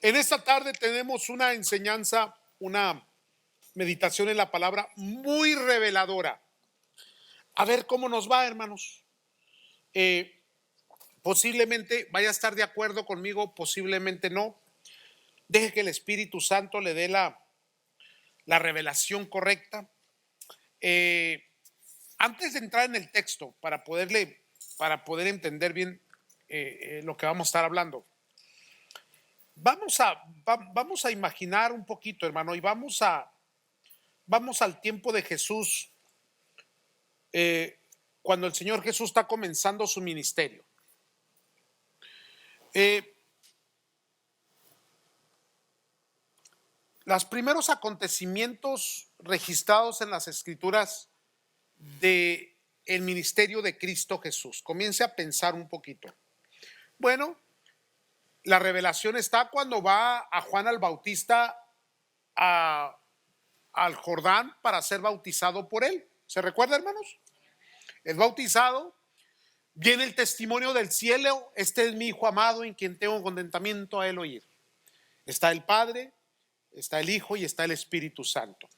En esta tarde tenemos una enseñanza, una meditación en la palabra muy reveladora. A ver cómo nos va, hermanos. Eh, Posiblemente vaya a estar de acuerdo conmigo, posiblemente no. Deje que el Espíritu Santo le dé la revelación correcta. Eh, Antes de entrar en el texto, para poder entender bien lo que vamos a estar hablando, vamos a imaginar un poquito, hermano, y vamos al tiempo de Jesús, cuando el Señor Jesús está comenzando su ministerio. Los primeros acontecimientos registrados en las Escrituras de el ministerio de Cristo Jesús. Comience a pensar un poquito. Bueno, la revelación está cuando va a Juan el Bautista al Jordán para ser bautizado por él. ¿Se recuerda, hermanos? Es bautizado. Viene el testimonio del cielo: este es mi hijo amado en quien tengo contentamiento a él oír. Está el Padre, está el Hijo y está el Espíritu Santo.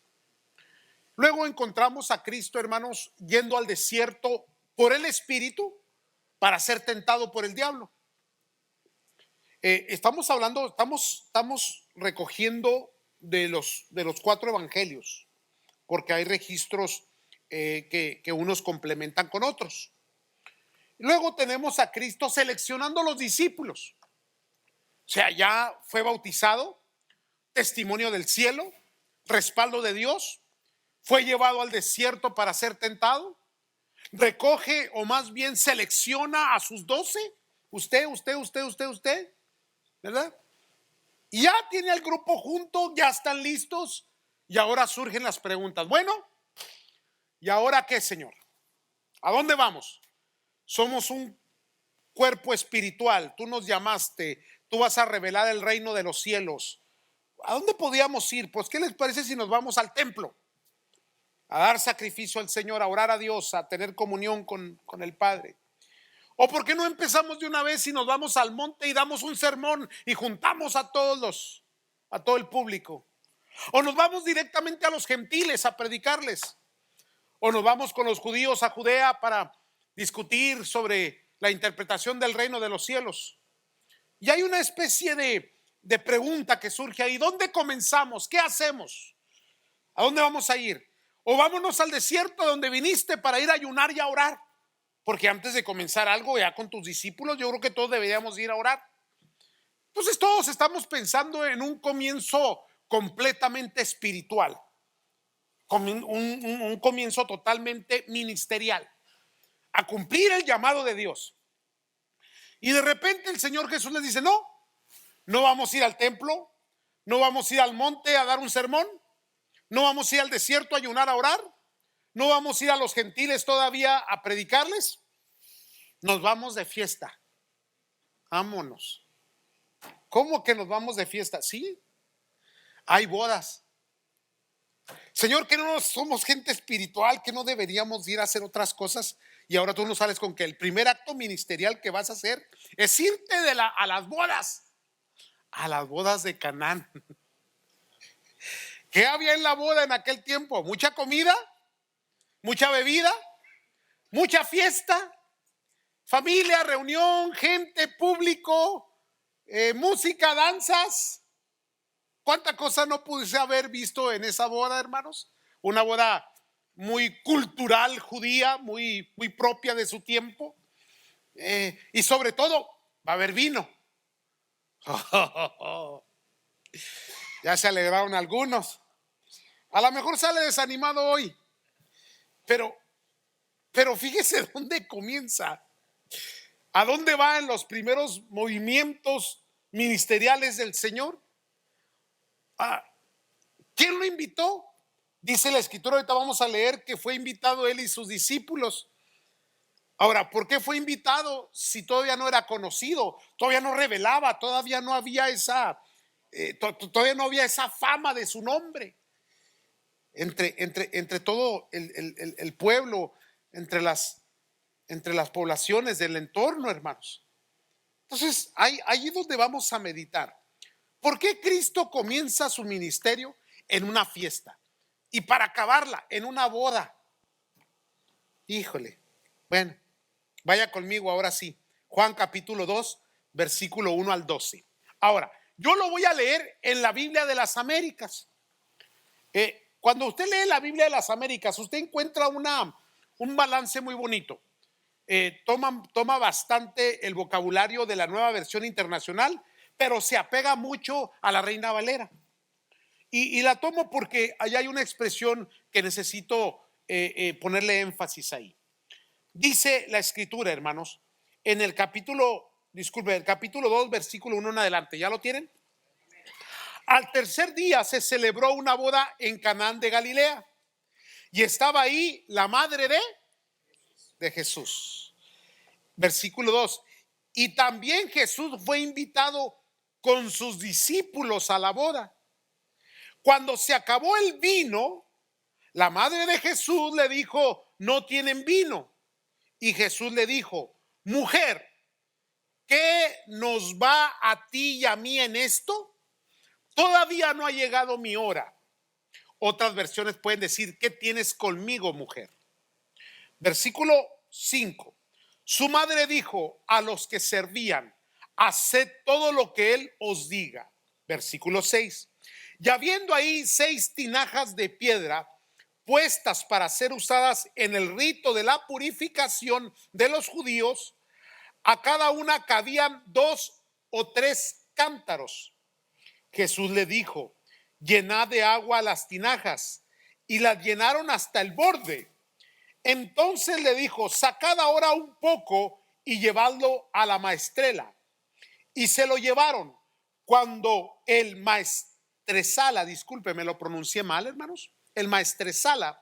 Luego encontramos a Cristo, hermanos, yendo al desierto por el Espíritu para ser tentado por el diablo. Estamos recogiendo de los 4 evangelios, porque hay registros que unos complementan con otros. Luego tenemos a Cristo seleccionando los discípulos. O sea, ya fue bautizado, testimonio del cielo, respaldo de Dios, fue llevado al desierto para ser tentado, recoge, o más bien selecciona a sus 12, usted, ¿verdad? Y ya tiene al grupo junto, ya están listos, y ahora surgen las preguntas. Bueno, ¿y ahora qué, Señor? ¿A dónde vamos? Somos un cuerpo espiritual, tú nos llamaste, tú vas a revelar el reino de los cielos. ¿A dónde podíamos ir? Pues, ¿qué les parece si nos vamos al templo? A dar sacrificio al Señor, a orar a Dios, a tener comunión con el Padre. ¿O por qué no empezamos de una vez y nos vamos al monte y damos un sermón y juntamos a todo el público? ¿O nos vamos directamente a los gentiles a predicarles? ¿O nos vamos con los judíos a Judea para discutir sobre la interpretación del reino de los cielos? Y hay una especie de pregunta que surge ahí: ¿dónde comenzamos? ¿Qué hacemos? ¿A dónde vamos a ir? O vámonos al desierto donde viniste para ir a ayunar y a orar, porque antes de comenzar algo ya con tus discípulos, yo creo que todos deberíamos ir a orar. Entonces todos estamos pensando en un comienzo completamente espiritual, un comienzo totalmente ministerial, a cumplir el llamado de Dios. Y de repente el Señor Jesús les dice: no vamos a ir al templo, no vamos a ir al monte a dar un sermón, no vamos a ir al desierto a ayunar, a orar, no vamos a ir a los gentiles todavía a predicarles, nos vamos de fiesta. Vámonos. ¿Cómo que nos vamos de fiesta? Sí, hay bodas. Señor, que no somos gente espiritual, que no deberíamos ir a hacer otras cosas. Y ahora tú nos sales con que el primer acto ministerial que vas a hacer es irte a las bodas de Canaán. ¿Qué había en la boda en aquel tiempo? Mucha comida, mucha bebida, mucha fiesta, familia, reunión, gente, público, música, danzas. ¿Cuánta cosa no pude haber visto en esa boda, hermanos? Una boda muy cultural judía, muy propia de su tiempo. Y sobre todo, va a haber vino. Ya se alegraron algunos. A lo mejor sale desanimado hoy. Pero fíjese dónde comienza. ¿A dónde va en los primeros movimientos ministeriales del Señor? ¿Quién lo invitó? Dice la Escritura, ahorita vamos a leer, que fue invitado él y sus discípulos. Ahora, ¿por qué fue invitado si todavía no era conocido? Todavía no revelaba, todavía no había todavía no había esa fama de su nombre entre todo el pueblo, entre las poblaciones del entorno, hermanos. Entonces, ahí es donde vamos a meditar. ¿Por qué Cristo comienza su ministerio en una fiesta? Y para acabarla, en una boda. Híjole. Bueno, vaya conmigo ahora sí. Juan capítulo 2, versículo 1 al 12. Ahora, yo lo voy a leer en la Biblia de las Américas. Cuando usted lee la Biblia de las Américas, usted encuentra un balance muy bonito. Toma bastante el vocabulario de la Nueva Versión Internacional, pero se apega mucho a la Reina Valera. Y la tomo porque allá hay una expresión que necesito ponerle énfasis ahí. Dice la Escritura, hermanos, en el capítulo 2, versículo 1 en adelante. ¿Ya lo tienen? Al tercer día se celebró una boda en Canaán de Galilea y estaba ahí la madre de Jesús. Versículo 2. Y también Jesús fue invitado con sus discípulos a la boda. Cuando se acabó el vino, la madre de Jesús le dijo: no tienen vino. Y Jesús le dijo: mujer, ¿qué nos va a ti y a mí en esto? Todavía no ha llegado mi hora. Otras versiones pueden decir: ¿qué tienes conmigo, mujer? Versículo 5. Su madre dijo a los que servían: haced todo lo que él os diga. Versículo 6. Y habiendo ahí 6 tinajas de piedra puestas para ser usadas en el rito de la purificación de los judíos, a cada una cabían 2 o 3 cántaros. Jesús le dijo: llenad de agua las tinajas, y las llenaron hasta el borde. Entonces le dijo: sacad ahora un poco y llevadlo a la maestrela. Y se lo llevaron. Cuando el maestresala, disculpe, me lo pronuncié mal, hermanos, el maestresala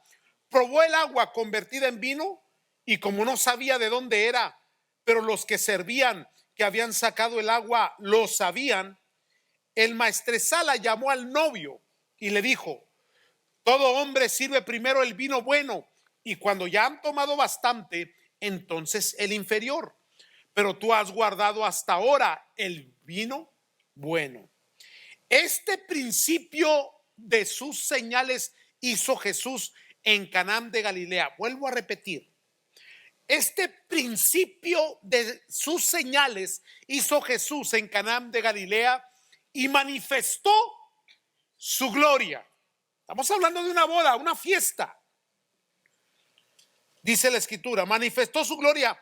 probó el agua convertida en vino, y como no sabía de dónde era, pero los que servían que habían sacado el agua lo sabían, el maestresala llamó al novio y le dijo: todo hombre sirve primero el vino bueno, y cuando ya han tomado bastante, entonces el inferior. Pero tú has guardado hasta ahora el vino bueno. Este principio de sus señales hizo Jesús en Canaán de Galilea. Vuelvo a repetir. Este principio de sus señales hizo Jesús en Canaán de Galilea y manifestó su gloria. Estamos hablando de una boda, una fiesta. Dice la Escritura: manifestó su gloria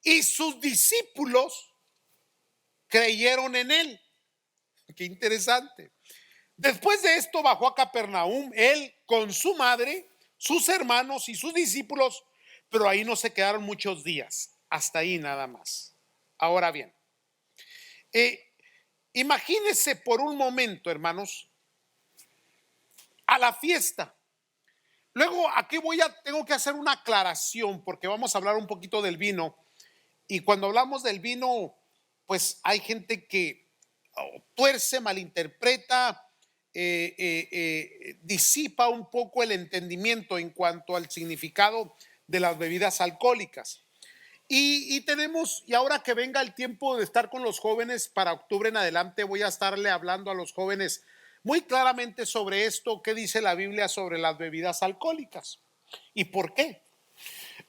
y sus discípulos creyeron en él. Qué interesante. Después de esto bajó a Capernaum, él con su madre, sus hermanos y sus discípulos, pero ahí no se quedaron muchos días, hasta ahí nada más. Ahora bien, imagínense por un momento, hermanos, a la fiesta. Luego aquí tengo que hacer una aclaración porque vamos a hablar un poquito del vino, y cuando hablamos del vino, pues hay gente que tuerce, malinterpreta, disipa un poco el entendimiento en cuanto al significado de las bebidas alcohólicas. Y ahora que venga el tiempo de estar con los jóvenes, para octubre en adelante voy a estarle hablando a los jóvenes muy claramente sobre esto, qué dice la Biblia sobre las bebidas alcohólicas y por qué.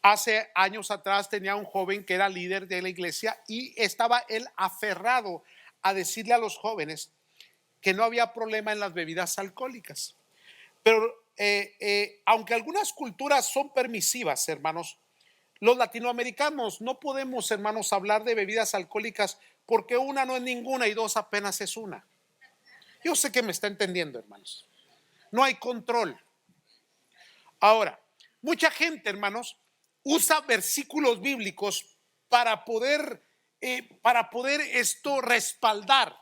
Hace años atrás tenía un joven que era líder de la iglesia y estaba él aferrado a decirle a los jóvenes que no había problema en las bebidas alcohólicas. Pero aunque algunas culturas son permisivas, hermanos, los latinoamericanos no podemos, hermanos, hablar de bebidas alcohólicas porque una no es ninguna y dos apenas es una. Yo sé que me está entendiendo, hermanos. No hay control. Ahora, mucha gente, hermanos, usa versículos bíblicos para poder esto respaldar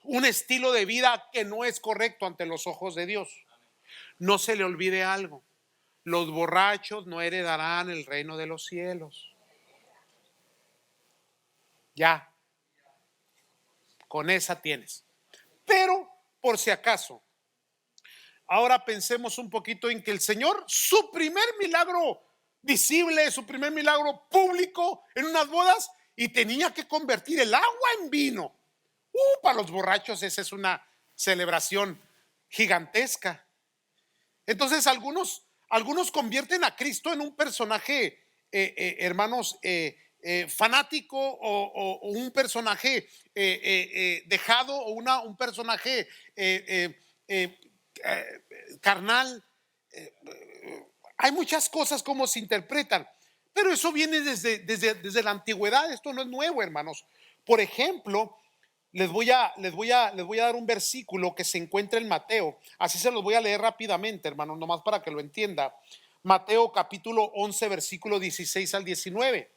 un estilo de vida que no es correcto ante los ojos de Dios. No se le olvide algo: los borrachos no heredarán el reino de los cielos. Ya, con esa tienes. Pero, por si acaso, ahora pensemos un poquito en que el Señor, su primer milagro visible, su primer milagro público en unas bodas, y tenía que convertir el agua en vino. Para los borrachos esa es una celebración gigantesca. Entonces algunos convierten a Cristo en un personaje, hermanos, fanático o un personaje dejado o un personaje carnal. Hay muchas cosas como se interpretan, pero eso viene desde la antigüedad. Esto no es nuevo, hermanos. Por ejemplo, les voy a dar un versículo que se encuentra en Mateo. Así se los voy a leer rápidamente, hermanos, nomás para que lo entienda. Mateo capítulo 11, versículo 16 al 19.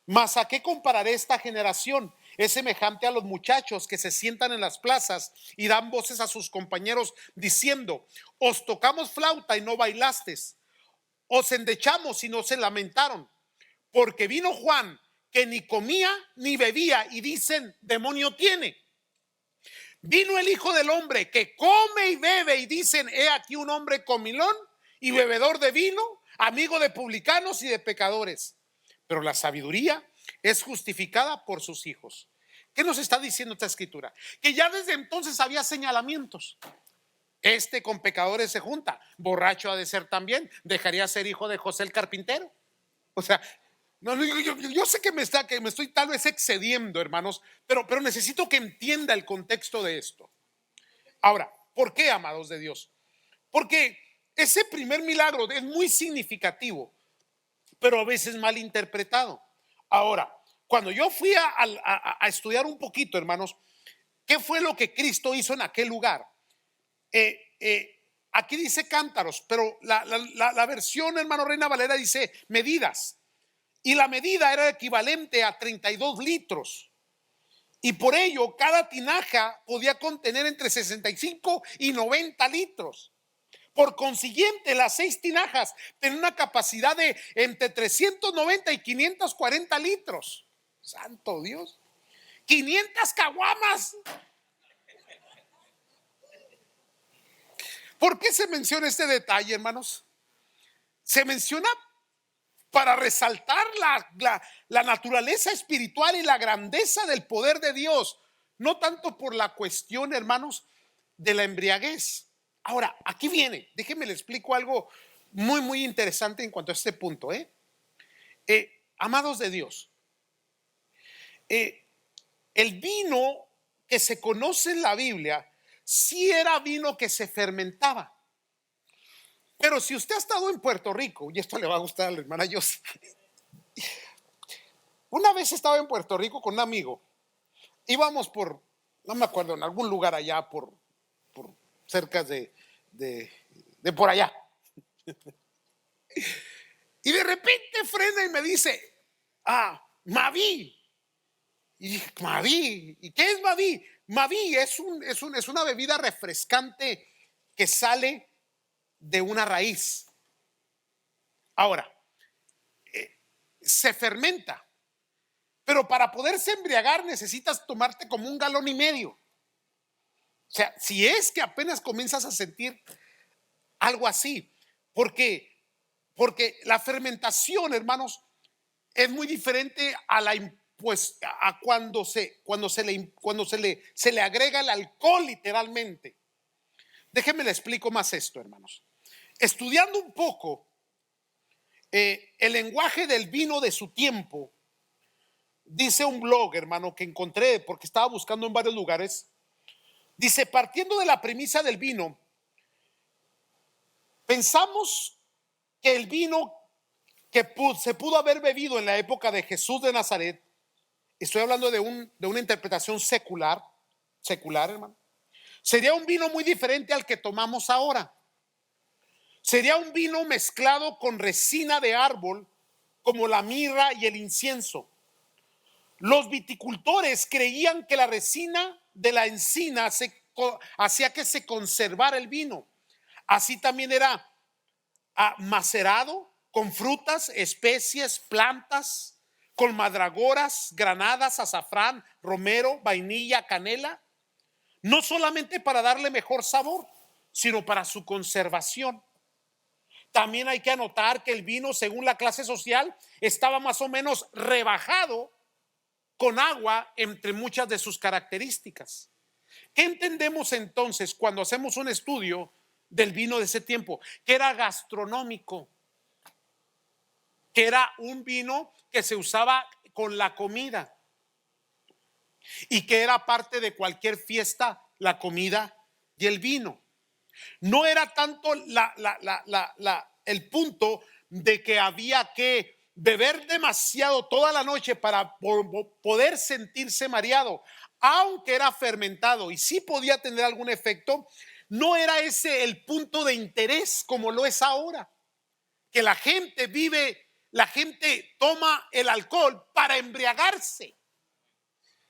Mas ¿a qué compararé esta generación? Es semejante a los muchachos que se sientan en las plazas y dan voces a sus compañeros diciendo: os tocamos flauta y no bailastes, os endechamos y no se lamentaron, porque vino Juan que ni comía ni bebía y dicen: demonio tiene. Vino el Hijo del Hombre que come y bebe y dicen: he aquí un hombre comilón y bebedor de vino, amigo de publicanos y de pecadores. Pero la sabiduría es justificada por sus hijos. ¿Qué nos está diciendo esta escritura? Que ya desde entonces había señalamientos. Este con pecadores se junta, borracho ha de ser también, dejaría ser hijo de José el carpintero. O sea, no, yo sé que me estoy tal vez excediendo, hermanos, pero necesito que entienda el contexto de esto. Ahora, ¿por qué, amados de Dios? Porque ese primer milagro es muy significativo, pero a veces mal interpretado. Ahora, cuando yo fui a estudiar un poquito, hermanos, ¿qué fue lo que Cristo hizo en aquel lugar? Aquí dice cántaros, pero la versión, hermano, Reina Valera dice medidas. Y la medida era equivalente a 32 litros. Y por ello, cada tinaja podía contener entre 65 y 90 litros. Por consiguiente, las 6 tinajas tenían una capacidad de entre 390 y 540 litros. Santo Dios. 500 caguamas. ¿Por qué se menciona este detalle, hermanos? Se menciona para resaltar la naturaleza espiritual y la grandeza del poder de Dios, no tanto por la cuestión, hermanos, de la embriaguez. Ahora, aquí viene, déjenme le explico algo muy, muy interesante en cuanto a este punto. Amados de Dios, el vino que se conoce en la Biblia sí era vino que se fermentaba. Pero si usted ha estado en Puerto Rico, y esto le va a gustar a la hermana Yossi, una vez estaba en Puerto Rico con un amigo, íbamos no me acuerdo, en algún lugar allá por cerca de por allá. Y de repente frena y me dice: Maví. Y dije: Maví, ¿y qué es Maví? Maví es una bebida refrescante que sale de una raíz. Ahora, se fermenta, pero para poderse embriagar necesitas tomarte como 1,5 galones. O sea, si es que apenas comienzas a sentir algo así, porque la fermentación, hermanos, es muy diferente a cuando se le agrega el alcohol, literalmente. Déjenme le explico más esto, hermanos. Estudiando un poco el lenguaje del vino de su tiempo, dice un blog, hermano, que encontré porque estaba buscando en varios lugares. Dice: partiendo de la premisa del vino, pensamos que el vino que se pudo haber bebido en la época de Jesús de Nazaret, estoy hablando de una interpretación secular, hermano, sería un vino muy diferente al que tomamos ahora. Sería un vino mezclado con resina de árbol, como la mirra y el incienso. Los viticultores creían que la resina de la encina hacía que se conservara el vino. Así también era macerado con frutas, especies, plantas, con madragoras, granadas, azafrán, romero, vainilla, canela, no solamente para darle mejor sabor, sino para su conservación. También hay que anotar que el vino, según la clase social, estaba más o menos rebajado con agua entre muchas de sus características. ¿Qué entendemos entonces cuando hacemos un estudio del vino de ese tiempo? Que era gastronómico, que era un vino que se usaba con la comida y que era parte de cualquier fiesta, la comida y el vino. No era tanto el punto de que había que beber demasiado toda la noche para poder sentirse mareado, aunque era fermentado y sí podía tener algún efecto. No era ese el punto de interés como lo es ahora, que la gente toma el alcohol para embriagarse.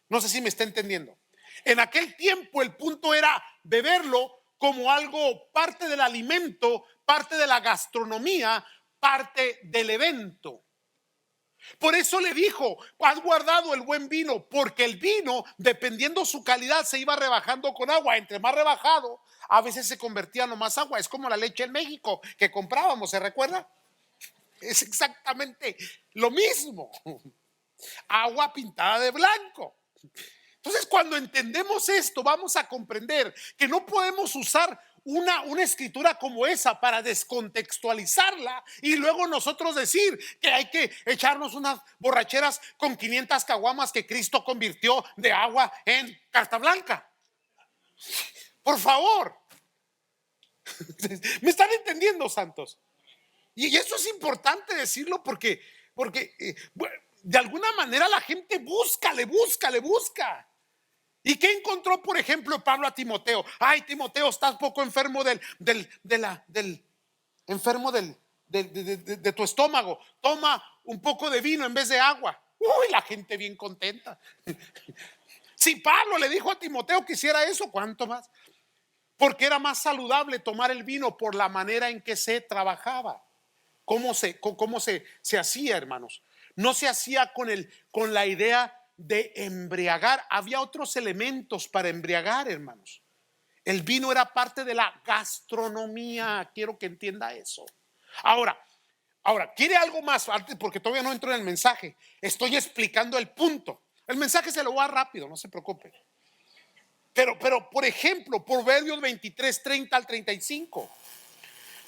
No sé si me está entendiendo. En aquel tiempo el punto era beberlo como algo, parte del alimento, parte de la gastronomía, parte del evento. Por eso le dijo: has guardado el buen vino, porque el vino, dependiendo su calidad, se iba rebajando con agua. Entre más rebajado, a veces se convertía nomás agua. Es como la leche en México que comprábamos, ¿se recuerda? Es exactamente lo mismo. Agua pintada de blanco. Entonces, cuando entendemos esto, vamos a comprender que no podemos usar una escritura como esa para descontextualizarla y luego nosotros decir que hay que echarnos unas borracheras con 500 caguamas que Cristo convirtió de agua en carta blanca. Por favor. ¿Me están entendiendo, santos? Y eso es importante decirlo porque de alguna manera la gente le busca. ¿Y qué encontró, por ejemplo, Pablo a Timoteo? Ay, Timoteo, estás poco enfermo de tu estómago. Toma un poco de vino en vez de agua. Uy, la gente bien contenta. Si Pablo le dijo a Timoteo que hiciera eso, ¿cuánto más? Porque era más saludable tomar el vino por la manera en que se trabajaba. ¿Cómo se hacía, hermanos? No se hacía con la idea de embriagar. Había otros elementos para embriagar, hermanos. El vino era parte de la gastronomía. Quiero que entienda eso. Ahora, ¿quiere algo más? Porque todavía no entro en el mensaje. Estoy explicando el punto. El mensaje se lo voy a dar rápido, no se preocupe. Pero, por ejemplo, Proverbios 23, 30 al 35.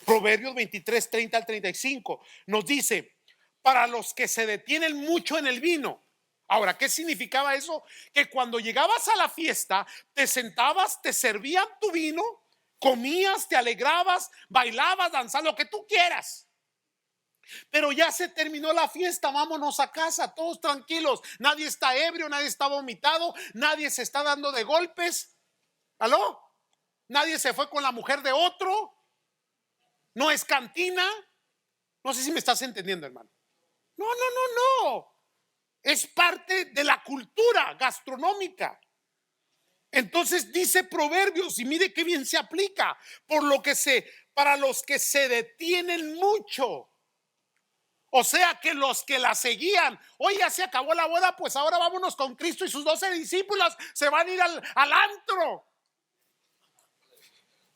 Proverbios 23, 30 al 35 nos dice: para los que se detienen mucho en el vino. Ahora, ¿qué significaba eso? Que cuando llegabas a la fiesta, te sentabas, te servían tu vino, comías, te alegrabas, bailabas, danzabas, lo que tú quieras. Pero ya se terminó la fiesta, vámonos a casa, todos tranquilos. Nadie está ebrio, nadie está vomitado, nadie se está dando de golpes. ¿Aló? Nadie se fue con la mujer de otro. No es cantina. No sé si me estás entendiendo, hermano. No. Es parte de la cultura gastronómica. Entonces dice Proverbios, y mire qué bien se aplica, para los que se detienen mucho. O sea que los que la seguían, hoy ya se acabó la boda, pues ahora vámonos con Cristo y sus 12 discípulos, se van a ir al antro.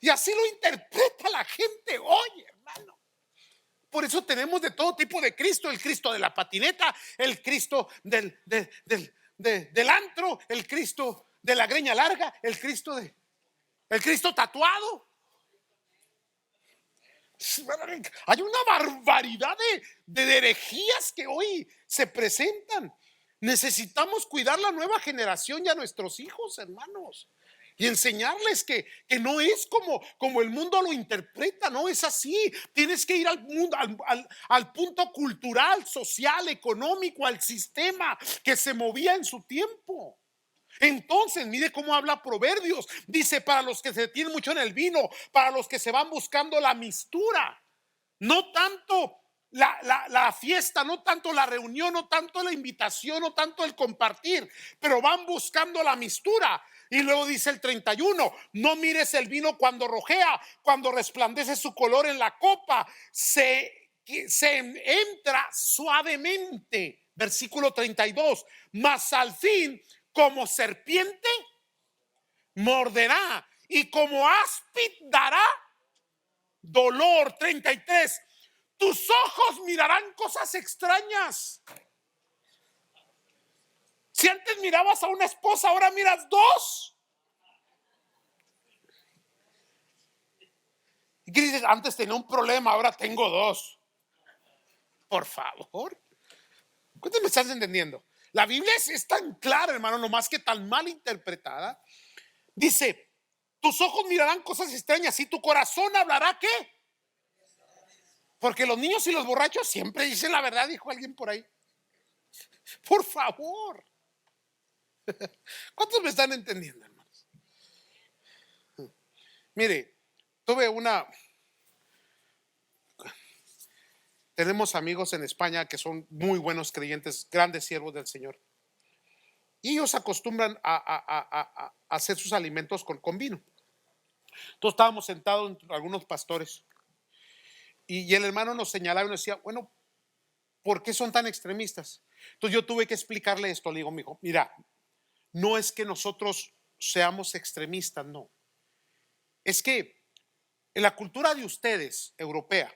Y así lo interpreta la gente hoy, hermano. Por eso tenemos de todo tipo de Cristo: el Cristo de la patineta, el Cristo del antro, el Cristo de la greña larga, el Cristo tatuado. Hay una barbaridad de herejías que hoy se presentan. Necesitamos cuidar la nueva generación y a nuestros hijos, hermanos, y enseñarles que no es como el mundo lo interpreta. No es así. Tienes que ir al mundo, al punto cultural, social, económico, al sistema que se movía en su tiempo. Entonces, mire cómo habla Proverbios. Dice: para los que se detienen mucho en el vino, para los que se van buscando la mistura. No tanto la fiesta, no tanto la reunión, no tanto la invitación, no tanto el compartir, pero van buscando la mistura. Y luego dice el 31: no mires el vino cuando rojea, cuando resplandece su color en la copa, se entra suavemente. Versículo 32: mas al fin, como serpiente morderá, y como áspid dará dolor. 33: tus ojos mirarán cosas extrañas. ¿Se han mirabas a una esposa, ahora miras dos. ¿Y qué dices? Antes tenía un problema, ahora tengo dos. Por favor. ¿Cuántos me estás entendiendo? La Biblia es tan clara, hermano, no más que tan mal interpretada. Dice, tus ojos mirarán cosas extrañas y tu corazón hablará ¿qué? Porque los niños y los borrachos siempre dicen la verdad, dijo alguien por ahí. Por favor. ¿Cuántos me están entendiendo, hermanos? Mire, tenemos amigos en España que son muy buenos creyentes, grandes siervos del Señor. Y ellos acostumbran a hacer sus alimentos con vino. Entonces estábamos sentados entre algunos pastores y el hermano nos señalaba y nos decía, bueno, ¿por qué son tan extremistas? Entonces yo tuve que explicarle esto. Le digo, mijo, mira, no es que nosotros seamos extremistas, no. Es que en la cultura de ustedes, europea,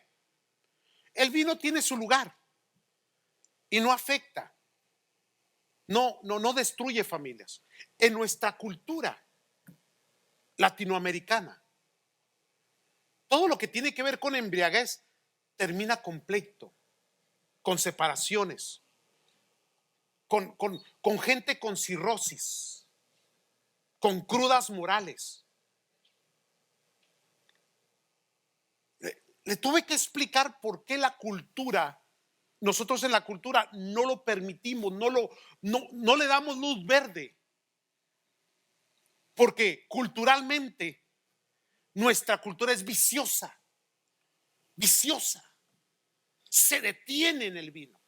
el vino tiene su lugar y no afecta, no destruye familias. En nuestra cultura latinoamericana, todo lo que tiene que ver con embriaguez termina con pleito, con separaciones, con gente con cirrosis, con crudas morales. Le tuve que explicar por qué la cultura, nosotros en la cultura no lo permitimos, no le damos luz verde, porque culturalmente nuestra cultura es viciosa, se detiene en el vino.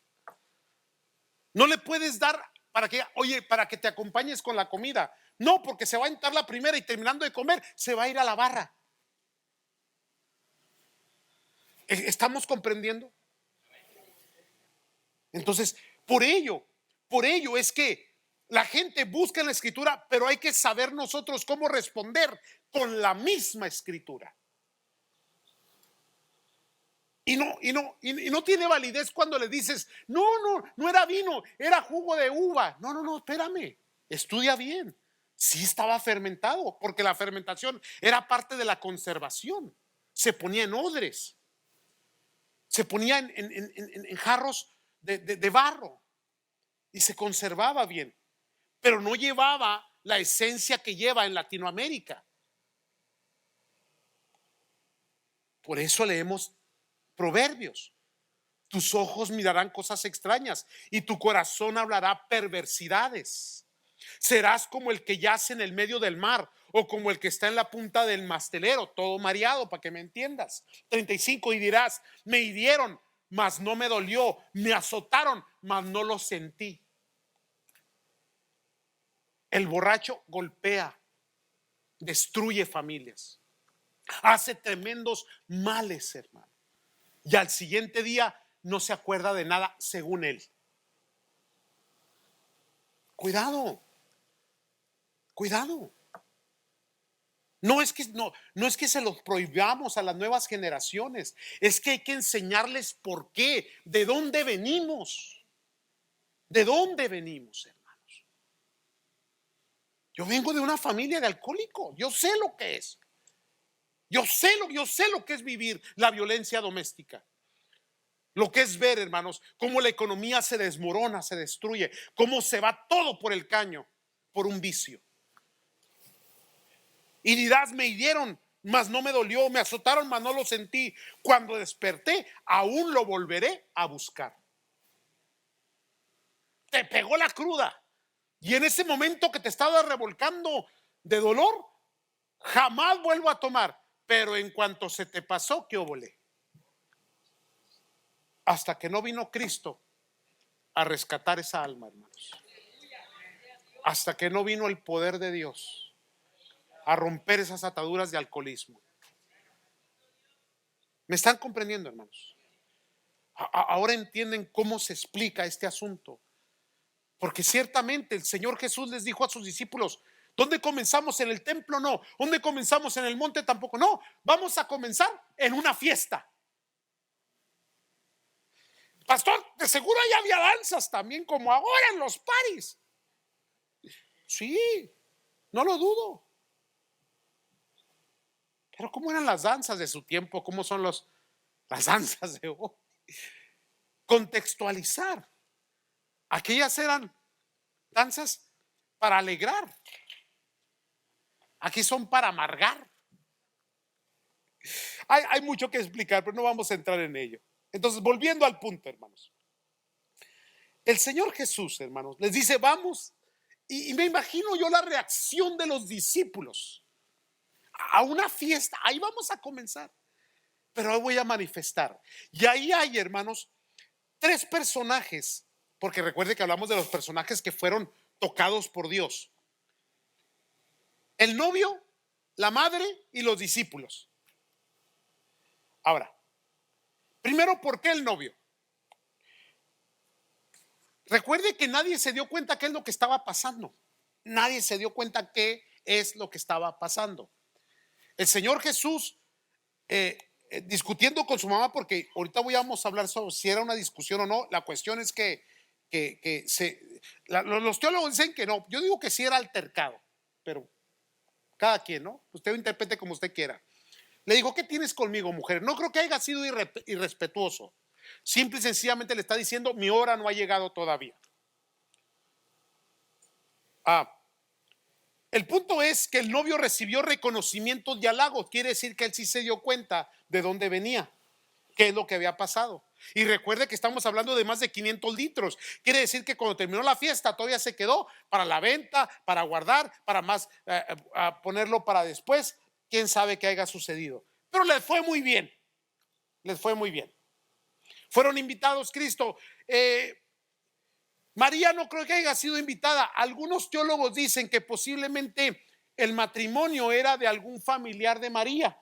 No le puedes dar para que te acompañes con la comida. No, porque se va a entrar la primera y terminando de comer se va a ir a la barra. ¿Estamos comprendiendo? Entonces, por ello es que la gente busca en la escritura, pero hay que saber nosotros cómo responder con la misma escritura. Y no tiene validez cuando le dices, no era vino, era jugo de uva. No, espérame, estudia bien. Sí estaba fermentado, porque la fermentación era parte de la conservación. Se ponía en odres, se ponía en jarros de barro y se conservaba bien, pero no llevaba la esencia que lleva en Latinoamérica. Por eso leemos Proverbios. Tus ojos mirarán cosas extrañas y tu corazón hablará perversidades. Serás como el que yace en el medio del mar o como el que está en la punta del mastelero, todo mareado, para que me entiendas. 35, y dirás, me hirieron, mas no me dolió, me azotaron, mas no lo sentí. El borracho golpea, destruye familias, hace tremendos males, hermano. Y al siguiente día no se acuerda de nada según él. Cuidado. No es que se los prohibamos a las nuevas generaciones, es que hay que enseñarles por qué, de dónde venimos. ¿De dónde venimos, hermanos? Yo vengo de una familia de alcohólicos, yo sé lo que es. Yo sé lo que es vivir la violencia doméstica. Lo que es ver, hermanos, cómo la economía se desmorona, se destruye, cómo se va todo por el caño, por un vicio. Y dirás, me hirieron, mas no me dolió, me azotaron, mas no lo sentí. Cuando desperté, aún lo volveré a buscar. Te pegó la cruda. Y en ese momento que te estaba revolcando de dolor, jamás vuelvo a tomar. Pero en cuanto se te pasó, ¿qué obole? Hasta que no vino Cristo a rescatar esa alma, hermanos. Hasta que no vino el poder de Dios a romper esas ataduras de alcoholismo. ¿Me están comprendiendo, hermanos? Ahora entienden cómo se explica este asunto. Porque ciertamente el Señor Jesús les dijo a sus discípulos, ¿dónde comenzamos? ¿En el templo? No. ¿Dónde comenzamos? ¿En el monte? Tampoco. No, vamos a comenzar en una fiesta. Pastor, de seguro ya había danzas también como ahora en los paris. Sí, no lo dudo. Pero ¿cómo eran las danzas de su tiempo? ¿Cómo son las danzas de hoy? Contextualizar. Aquellas eran danzas para alegrar. Aquí son para amargar. Hay mucho que explicar, pero no vamos a entrar en ello. Entonces, volviendo al punto, hermanos. El Señor Jesús, hermanos, les dice, vamos. Y me imagino yo la reacción de los discípulos a una fiesta. Ahí vamos a comenzar. Pero hoy voy a manifestar. Y ahí hay, hermanos, tres personajes. Porque recuerde que hablamos de los personajes que fueron tocados por Dios. El novio, la madre y los discípulos. Ahora, primero, ¿por qué el novio? Recuerde que nadie se dio cuenta qué es lo que estaba pasando. Nadie se dio cuenta qué es lo que estaba pasando. El Señor Jesús discutiendo con su mamá, porque ahorita vamos a hablar sobre si era una discusión o no. La cuestión es que los teólogos dicen que no. Yo digo que sí era altercado, pero cada quien, ¿no? Usted lo interprete como usted quiera. Le digo, ¿qué tienes conmigo, mujer? No creo que haya sido irrespetuoso. Simple y sencillamente le está diciendo, mi hora no ha llegado todavía. El punto es que el novio recibió reconocimientos y halagos. Quiere decir que él sí se dio cuenta de dónde venía, qué es lo que había pasado. Y recuerde que estamos hablando de más de 500 litros. Quiere decir que cuando terminó la fiesta todavía se quedó para la venta, para guardar, para más ponerlo para después. Quién sabe qué haya sucedido. Pero les fue muy bien. Les fue muy bien. Fueron invitados, Cristo. María no creo que haya sido invitada. Algunos teólogos dicen que posiblemente el matrimonio era de algún familiar de María,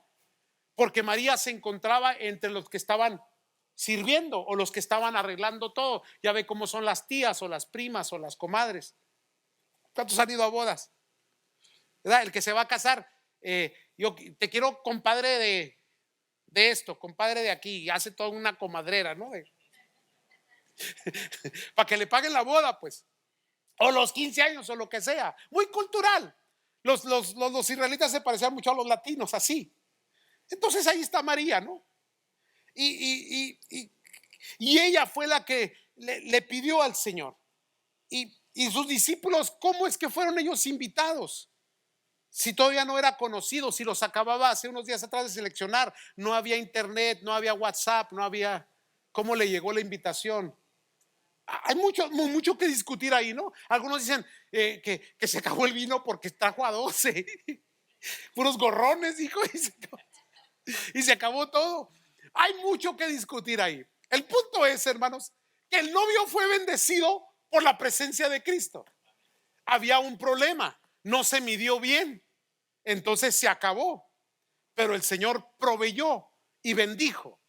porque María se encontraba entre los que estaban sirviendo o los que estaban arreglando todo. Ya ve cómo son las tías o las primas o las comadres. ¿Cuántos han ido a bodas? ¿Verdad? El que se va a casar, yo te quiero compadre de esto, compadre de aquí, y hace toda una comadrera, ¿no? Para que le paguen la boda, pues, o los 15 años o lo que sea, muy cultural. Los israelitas se parecían mucho a los latinos, así. Entonces ahí está María, ¿no? Y ella fue la que le pidió al Señor. Y sus discípulos, ¿cómo es que fueron ellos invitados? Si todavía no era conocido, si los acababa hace unos días atrás de seleccionar, no había internet, no había WhatsApp, no había, ¿cómo le llegó la invitación? Hay mucho que discutir ahí, ¿no? Algunos dicen que se acabó el vino porque trajo a 12, puros gorrones, dijo, y se acabó todo. Hay mucho que discutir ahí. El punto es, hermanos, que el novio fue bendecido por la presencia de Cristo. Había un problema, no se midió bien, entonces se acabó, pero el Señor proveyó y bendijo.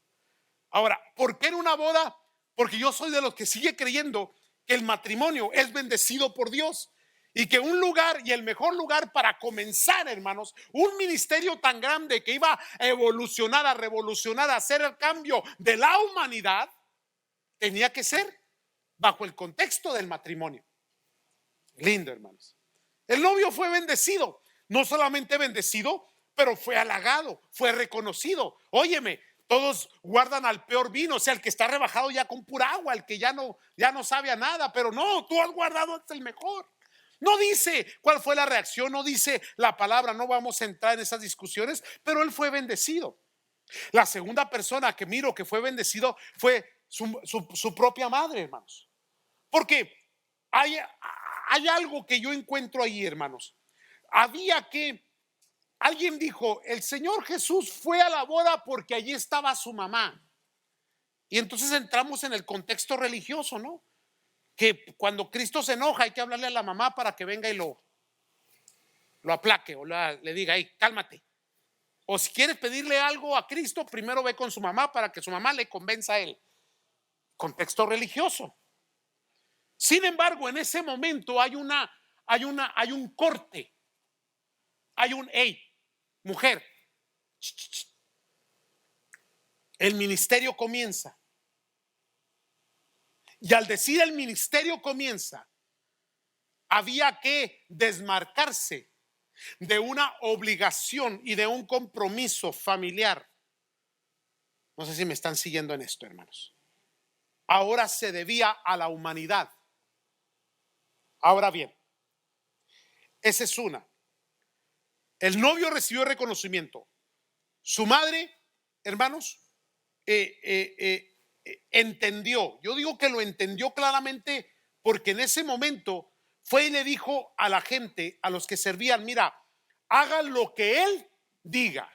Ahora, ¿por qué en una boda? Porque yo soy de los que sigue creyendo que el matrimonio es bendecido por Dios y que un lugar y el mejor lugar para comenzar, hermanos, un ministerio tan grande que iba a evolucionar, a revolucionar, a hacer el cambio de la humanidad, tenía que ser bajo el contexto del matrimonio. Lindo, hermanos. El novio fue bendecido, no solamente bendecido, pero fue halagado, fue reconocido. Óyeme, todos guardan al peor vino, o sea, el que está rebajado ya con pura agua, el que ya no sabe a nada, pero no, tú has guardado hasta el mejor. No dice cuál fue la reacción, no dice la palabra, no vamos a entrar en esas discusiones, pero él fue bendecido. La segunda persona que miro que fue bendecido fue su propia madre, hermanos. Porque hay algo que yo encuentro ahí, hermanos. Alguien dijo, el Señor Jesús fue a la boda porque allí estaba su mamá. Y entonces entramos en el contexto religioso, ¿no? Que cuando Cristo se enoja hay que hablarle a la mamá para que venga y lo aplaque o le diga, hey, cálmate. O si quieres pedirle algo a Cristo, primero ve con su mamá para que su mamá le convenza a él. Contexto religioso. Sin embargo, en ese momento hay un corte. Hay un, hey, mujer, el ministerio comienza. Y al decir el ministerio comienza, había que desmarcarse de una obligación y de un compromiso familiar. No sé si me están siguiendo en esto, hermanos. Ahora se debía a la humanidad. Ahora bien, esa es una. El novio recibió reconocimiento. Su madre, hermanos, entendió. Yo digo que lo entendió claramente porque en ese momento fue y le dijo a la gente, a los que servían: mira, hagan lo que él diga.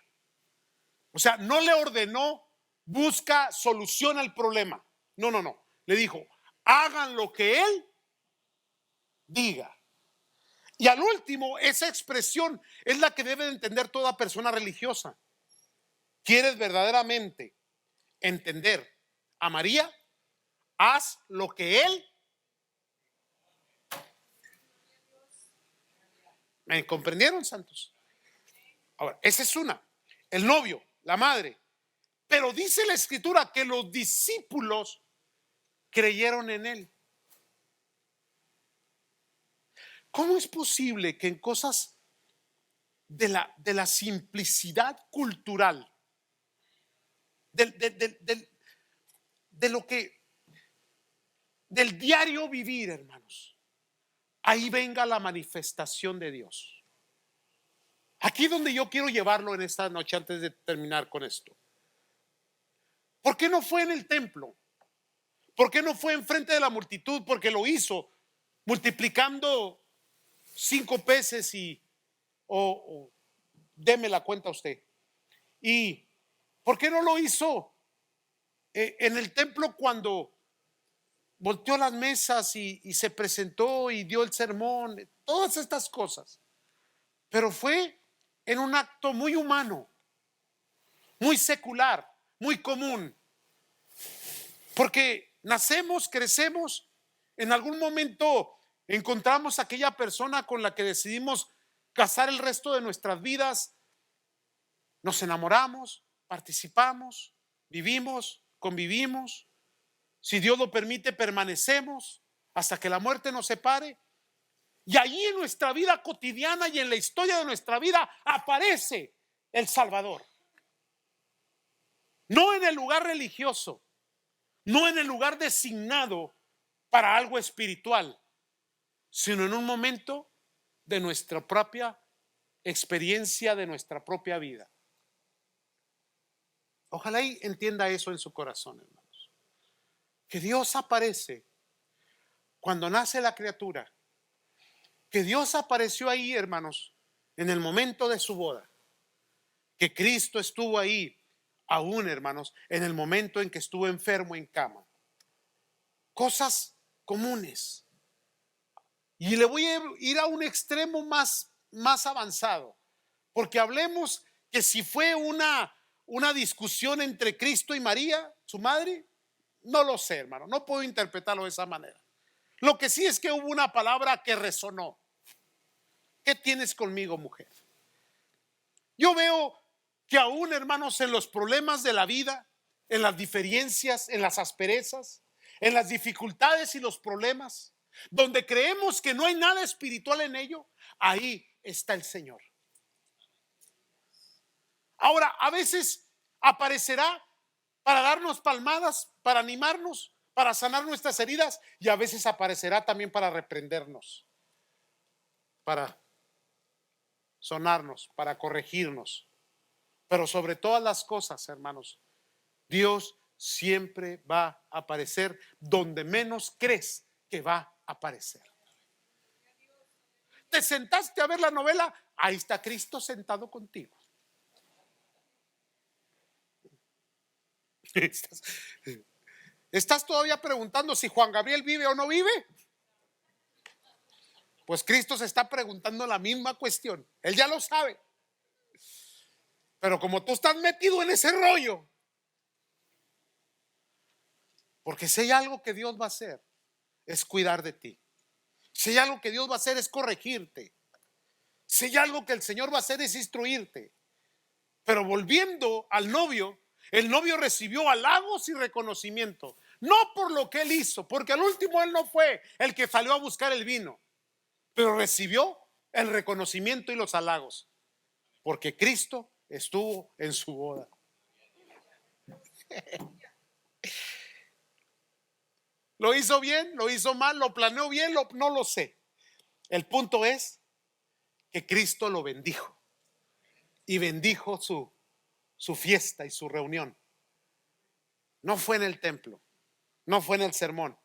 O sea, no le ordenó: busca solución al problema. No, no, no. Le dijo: hagan lo que él diga. Y al último, esa expresión es la que debe de entender toda persona religiosa. ¿Quieres verdaderamente entender a María? Haz lo que él. ¿Me comprendieron, santos? Ahora, esa es una. El novio, la madre. Pero dice la escritura que los discípulos creyeron en él. ¿Cómo es posible que en cosas de la simplicidad cultural, de lo que, del diario vivir, hermanos, ahí venga la manifestación de Dios? Aquí es donde yo quiero llevarlo en esta noche antes de terminar con esto. ¿Por qué no fue en el templo? ¿Por qué no fue enfrente de la multitud? Porque lo hizo multiplicando 5 peces y deme la cuenta usted. ¿Y por qué no lo hizo en el templo cuando volteó las mesas y se presentó y dio el sermón? Todas estas cosas. Pero fue en un acto muy humano, muy secular, muy común. Porque nacemos, crecemos, en algún momento encontramos aquella persona con la que decidimos pasar el resto de nuestras vidas. Nos enamoramos, participamos, vivimos, convivimos. Si Dios lo permite, permanecemos hasta que la muerte nos separe. Y allí en nuestra vida cotidiana y en la historia de nuestra vida aparece el Salvador. No en el lugar religioso, no en el lugar designado para algo espiritual, sino en un momento de nuestra propia experiencia, de nuestra propia vida. Ojalá y entienda eso en su corazón, hermanos. Que Dios aparece cuando nace la criatura. Que Dios apareció ahí, hermanos, en el momento de su boda. Que Cristo estuvo ahí aún, hermanos, en el momento en que estuvo enfermo en cama. Cosas comunes. Y le voy a ir a un extremo más avanzado, porque hablemos que si fue una discusión entre Cristo y María, su madre, no lo sé, hermano, no puedo interpretarlo de esa manera. Lo que sí es que hubo una palabra que resonó. ¿Qué tienes conmigo, mujer? Yo veo que aún, hermanos, en los problemas de la vida, en las diferencias, en las asperezas, en las dificultades y los problemas, donde creemos que no hay nada espiritual en ello, ahí está el Señor. Ahora, a veces aparecerá para darnos palmadas, para animarnos, para sanar nuestras heridas, y a veces aparecerá también para reprendernos, para sonarnos, para corregirnos. Pero sobre todas las cosas, hermanos, Dios siempre va a aparecer donde menos crees que va a aparecer. Te sentaste a ver la novela, ahí está Cristo sentado contigo. ¿Estás todavía preguntando si Juan Gabriel vive o no vive? Pues Cristo se está preguntando la misma cuestión. Él ya lo sabe. Pero como tú estás metido en ese rollo, porque si hay algo que Dios va a hacer, es cuidar de ti. Si hay algo que Dios va a hacer, es corregirte. Si hay algo que el Señor va a hacer, es instruirte. Pero volviendo al novio, el novio recibió halagos y reconocimiento, no por lo que él hizo, porque al último él no fue el que salió a buscar el vino, pero recibió el reconocimiento y los halagos, porque Cristo estuvo en su boda. ¿Lo hizo bien? ¿Lo hizo mal? ¿Lo planeó bien? No lo sé. El punto es que Cristo lo bendijo y bendijo su fiesta y su reunión. No fue en el templo, no fue en el sermón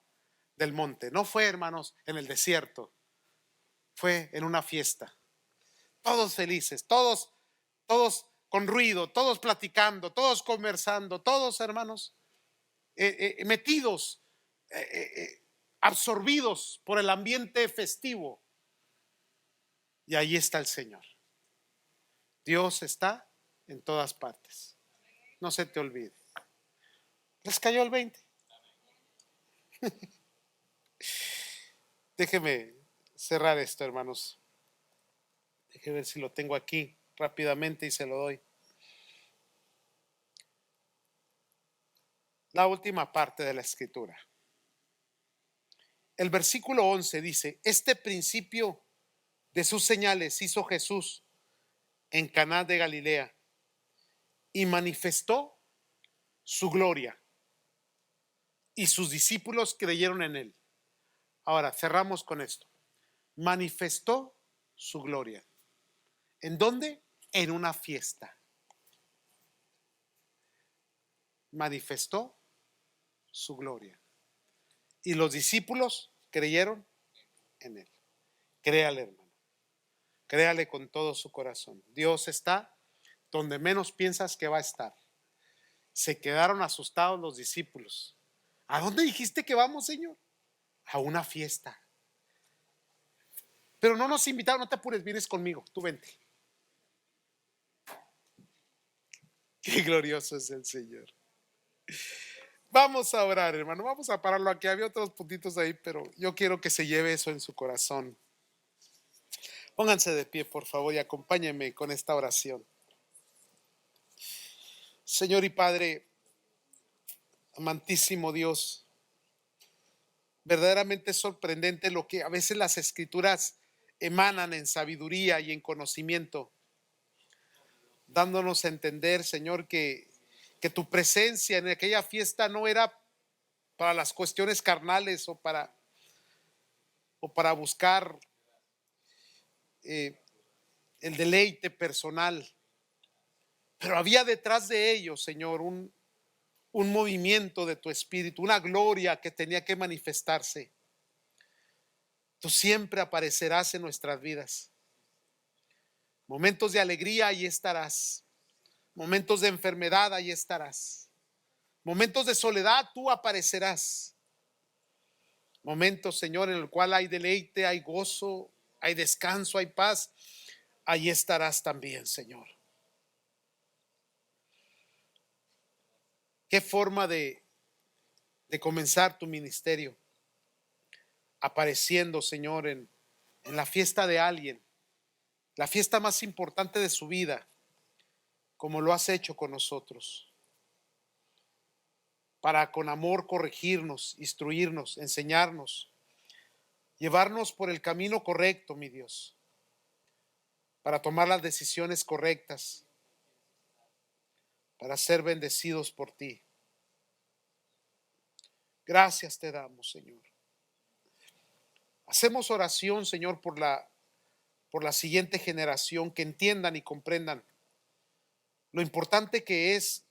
del monte, no fue, hermanos, en el desierto, fue en una fiesta. Todos felices, todos con ruido, todos platicando, todos conversando, todos, hermanos, metidos, absorbidos por el ambiente festivo. Y ahí está el Señor. Dios está en todas partes. No se te olvide. ¿Les cayó el 20? Déjeme cerrar esto, hermanos. Déjeme ver si lo tengo aquí rápidamente y se lo doy. La última parte de la escritura. El versículo 11 dice: este principio de sus señales hizo Jesús en Caná de Galilea y manifestó su gloria, y sus discípulos creyeron en él. Ahora cerramos con esto. Manifestó su gloria. ¿En dónde? En una fiesta. Manifestó su gloria. Y los discípulos creyeron en él. Créale, hermano. Créale con todo su corazón. Dios está donde menos piensas que va a estar. Se quedaron asustados los discípulos. ¿A dónde dijiste que vamos, Señor? A una fiesta. Pero no nos invitaron, no te apures, vienes conmigo, tú vente. Qué glorioso es el Señor. Vamos a orar, hermano, vamos a pararlo aquí. Había otros puntitos ahí, pero yo quiero que se lleve eso en su corazón. Pónganse de pie, por favor, y acompáñenme con esta oración. Señor y Padre, amantísimo Dios, verdaderamente es sorprendente lo que a veces las escrituras emanan en sabiduría y en conocimiento, dándonos a entender, Señor, que tu presencia en aquella fiesta no era para las cuestiones carnales o para buscar el deleite personal, pero había detrás de ello, Señor, un movimiento de tu espíritu, una gloria que tenía que manifestarse. Tú siempre aparecerás en nuestras vidas. Momentos de alegría, ahí estarás. Momentos de enfermedad, ahí estarás. Momentos de soledad, tú aparecerás. Momentos, Señor, en el cual hay deleite, hay gozo, hay descanso, hay paz, ahí estarás también, Señor. Qué forma de comenzar tu ministerio, apareciendo, Señor, en la fiesta de alguien, la fiesta más importante de su vida, como lo has hecho con nosotros, para con amor corregirnos, instruirnos, enseñarnos, llevarnos por el camino correcto, mi Dios, para tomar las decisiones correctas, para ser bendecidos por ti. Gracias te damos, Señor. Hacemos oración, Señor, por la siguiente generación, que entiendan y comprendan lo importante que es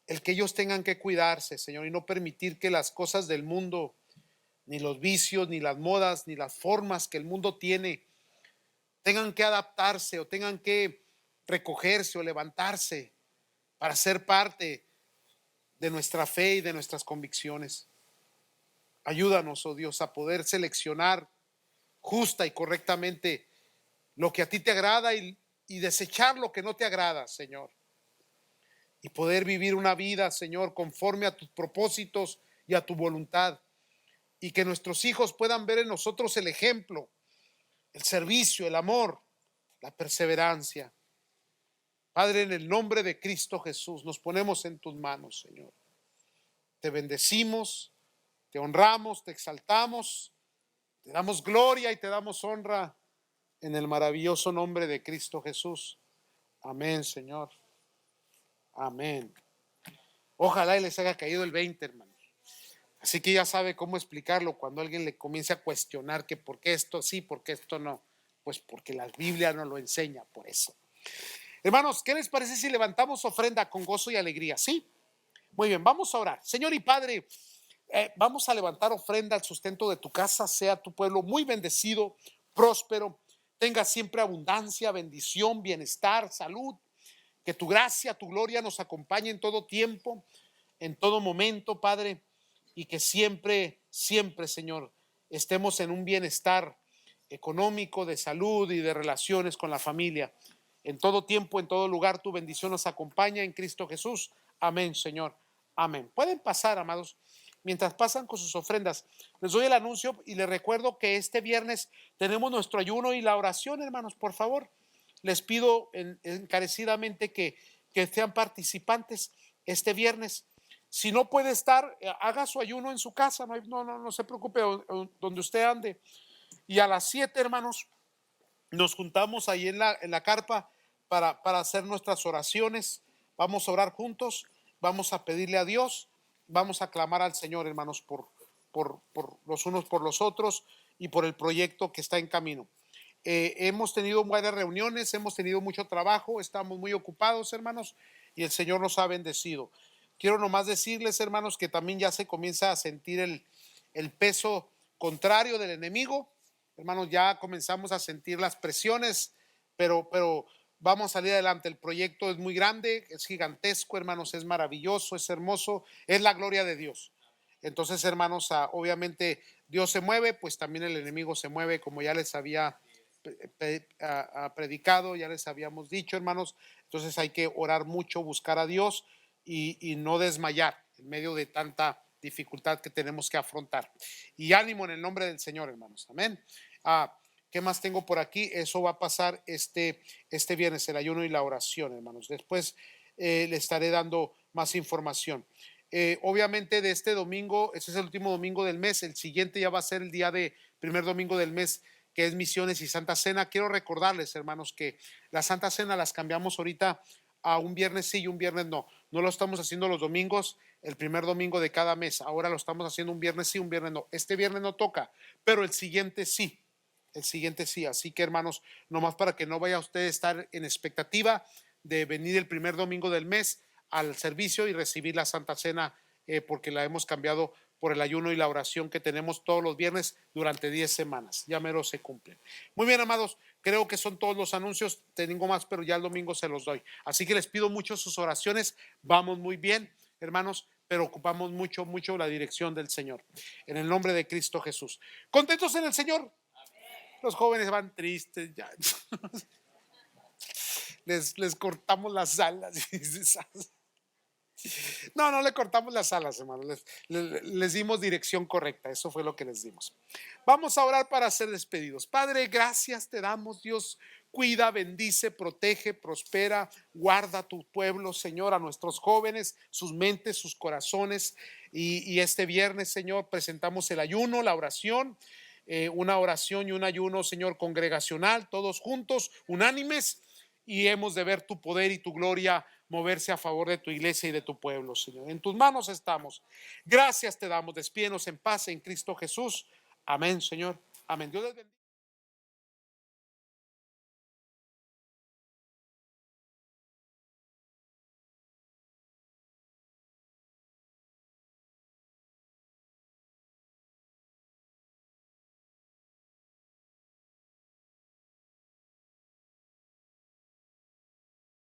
el que ellos tengan que cuidarse, Señor, y no permitir que las cosas del mundo, ni los vicios, ni las modas, ni las formas que el mundo tiene, tengan que adaptarse o tengan que recogerse o levantarse para ser parte de nuestra fe y de nuestras convicciones. Ayúdanos, oh Dios, a poder seleccionar justa y correctamente lo que a ti te agrada y desechar lo que no te agrada, Señor. Y poder vivir una vida, Señor, conforme a tus propósitos y a tu voluntad. Y que nuestros hijos puedan ver en nosotros el ejemplo, el servicio, el amor, la perseverancia. Padre, en el nombre de Cristo Jesús, nos ponemos en tus manos, Señor. Te bendecimos, te honramos, te exaltamos Te damos gloria y te damos honra en el maravilloso nombre de Cristo Jesús. Amén, Señor. Amén. Ojalá y les haya caído el 20, hermanos. Así que ya sabe cómo explicarlo cuando alguien le comience a cuestionar que por qué esto sí, por qué esto no. Pues porque la Biblia nos lo enseña, por eso. Hermanos, ¿qué les parece si levantamos ofrenda con gozo y alegría? ¿Sí? Muy bien, vamos a orar. Señor y Padre, vamos a levantar ofrenda al sustento de tu casa, sea tu pueblo muy bendecido, próspero, tenga siempre abundancia, bendición, bienestar, salud, que tu gracia, tu gloria nos acompañe en todo tiempo, en todo momento, Padre, y que siempre, siempre, Señor, estemos en un bienestar económico, de salud y de relaciones con la familia. En todo tiempo, en todo lugar, tu bendición nos acompaña en Cristo Jesús. Amén, Señor. Amén. Pueden pasar, amados. Mientras pasan con sus ofrendas, les doy el anuncio y les recuerdo que este viernes tenemos nuestro ayuno y la oración, hermanos, por favor. Les pido encarecidamente que sean participantes este viernes. Si no puede estar, haga su ayuno en su casa, no se preocupe, donde usted ande. Y a las 7, hermanos, nos juntamos ahí en la carpa para hacer nuestras oraciones. Vamos a orar juntos, vamos a pedirle a Dios, vamos a clamar al Señor, hermanos, por los unos por los otros y por el proyecto que está en camino. Hemos tenido varias reuniones, hemos tenido mucho trabajo, estamos muy ocupados, hermanos, y el Señor nos ha bendecido. Quiero nomás decirles, hermanos, que también ya se comienza a sentir el peso contrario del enemigo. Hermanos, ya comenzamos a sentir las presiones, pero vamos a salir adelante. El proyecto es muy grande, es gigantesco, hermanos, es maravilloso, es hermoso, es la gloria de Dios. Entonces, hermanos, obviamente Dios se mueve, pues también el enemigo se mueve, como ya les había predicado, ya les habíamos dicho, hermanos. Entonces hay que orar mucho, buscar a Dios y no desmayar en medio de tanta dificultad que tenemos que afrontar. Y ánimo en el nombre del Señor, hermanos. Amén. ¿Qué más tengo por aquí? Eso va a pasar este viernes, el ayuno y la oración, hermanos. Después le estaré dando más información. Obviamente de este domingo, este es el último domingo del mes, el siguiente ya va a ser el día de primer domingo del mes, que es Misiones y Santa Cena. Quiero recordarles, hermanos, que la Santa Cena las cambiamos ahorita a un viernes sí y un viernes no. No lo estamos haciendo los domingos, el primer domingo de cada mes. Ahora lo estamos haciendo un viernes sí, un viernes no. Este viernes no toca, pero el siguiente sí. El siguiente sí. Así que, hermanos, nomás para que no vaya usted a estar en expectativa de venir el primer domingo del mes al servicio y recibir la Santa Cena, porque la hemos cambiado por el ayuno y la oración que tenemos todos los viernes durante 10 semanas. Ya mero se cumplen. Muy bien, amados, creo que son todos los anuncios. Tengo más, pero ya el domingo se los doy. Así que les pido mucho sus oraciones. Vamos muy bien, hermanos, pero ocupamos mucho, mucho la dirección del Señor. En el nombre de Cristo Jesús. ¿Contentos en el Señor? Los jóvenes van tristes ya. Les cortamos las alas. No le cortamos las alas, hermano. Les dimos dirección correcta. Eso fue lo que les dimos. Vamos a orar para ser despedidos. Padre, gracias te damos, Dios. Cuida, bendice, protege, prospera, guarda a tu pueblo, Señor, a nuestros jóvenes, sus mentes, sus corazones. Y este viernes, Señor, presentamos el ayuno, la oración, una oración y un ayuno, Señor, congregacional, todos juntos, unánimes, y hemos de ver tu poder y tu gloria moverse a favor de tu iglesia y de tu pueblo, Señor. En tus manos estamos. Gracias te damos. Despídenos en paz en Cristo Jesús. Amén, Señor. Amén. Dios les bendiga.